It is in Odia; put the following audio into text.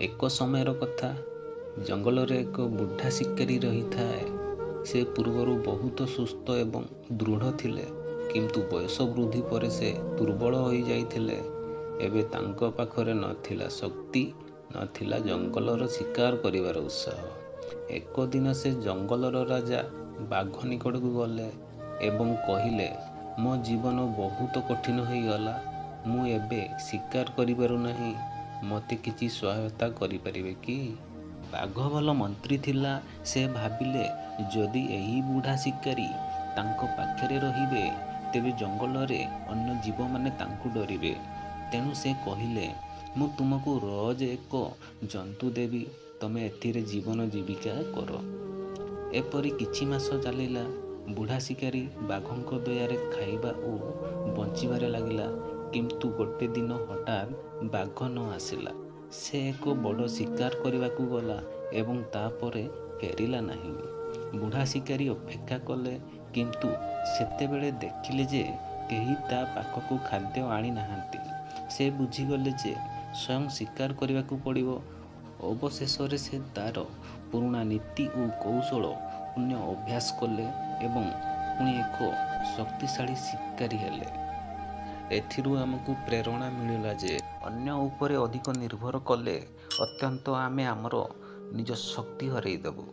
ଏକ ସମୟର କଥା, ଜଙ୍ଗଲରେ ଏକ ବୁଢ଼ା ଶିକାରୀ ରହିଥାଏ। ସେ ପୂର୍ବରୁ ବହୁତ ସୁସ୍ଥ ଏବଂ ଦୃଢ଼ ଥିଲେ, କିନ୍ତୁ ବୟସ ବୃଦ୍ଧି ପରେ ସେ ଦୁର୍ବଳ ହୋଇଯାଇଥିଲେ। ଏବେ ତାଙ୍କ ପାଖରେ ନଥିଲା ଶକ୍ତି, ନଥିଲା ଜଙ୍ଗଲର ଶିକାର କରିବାର ଉତ୍ସାହ। ଏକ ଦିନ ସେ ଜଙ୍ଗଲର ରାଜା ବାଘ ନିକଟକୁ ଗଲେ ଏବଂ କହିଲେ, ମୋ ଜୀବନ ବହୁତ କଠିନ ହୋଇଗଲା। ମୁଁ ଏବେ ଶିକାର କରିପାରୁନାହିଁ। ମୋତେ କିଛି ସହାୟତା କରିପାରିବେ କି? ବାଘ ଭଲ ମନ୍ତ୍ରୀ ଥିଲା। ସେ ଭାବିଲେ, ଯଦି ଏହି ବୁଢ଼ା ଶିକାରୀ ତାଙ୍କ ପାଖରେ ରହିବେ, ତେବେ ଜଙ୍ଗଲରେ ଅନ୍ୟ ଜୀବମାନେ ତାଙ୍କୁ ଡରିବେ। ତେଣୁ ସେ କହିଲେ, ମୁଁ ତୁମକୁ ରୋଜ ଏକ ଜନ୍ତୁ ଦେବି, ତମେ ଏଥିରେ ଜୀବନ ଜୀବିକା କର। ଏପରି କିଛି ମାସ ଚାଲିଲା। ବୁଢ଼ା ଶିକାରୀ ବାଘଙ୍କ ଦୟାରେ ଖାଇବା ଓ ବଞ୍ଚିବାରେ ଲାଗିଲା। କିନ୍ତୁ ଗୋଟେ ଦିନ ହଠାତ୍ ବାଘ ନ ଆସିଲା। ସେ ଏକ ବଡ଼ ଶିକାର କରିବାକୁ ଗଲା ଏବଂ ତାପରେ ଫେରିଲା ନାହିଁ। ବୁଢ଼ା ଶିକାରୀ ଅପେକ୍ଷା କଲେ, କିନ୍ତୁ ସେତେବେଳେ ଦେଖିଲେ ଯେ କେହି ତା ପାଖକୁ ଖାଦ୍ୟ ଆଣିନାହାନ୍ତି। ସେ ବୁଝିଗଲେ ଯେ ସ୍ୱୟଂ ଶିକାର କରିବାକୁ ପଡ଼ିବ। ଅବଶେଷରେ ସେ ତାର ପୁରୁଣା ନୀତି ଓ କୌଶଳ ପୁନଃ ଅଭ୍ୟାସ କଲେ ଏବଂ ପୁଣି ଏକ ଶକ୍ତିଶାଳୀ ଶିକାରୀ ହେଲେ। ଏଥିରୁ ଆମକୁ ପ୍ରେରଣା ମିଳିଲା ଯେ ଅନ୍ୟ ଉପରେ ଅଧିକ ନିର୍ଭର କଲେ ଅନ୍ତତଃ ଆମେ ଆମର ନିଜ ଶକ୍ତି ହରାଇଦେବୁ।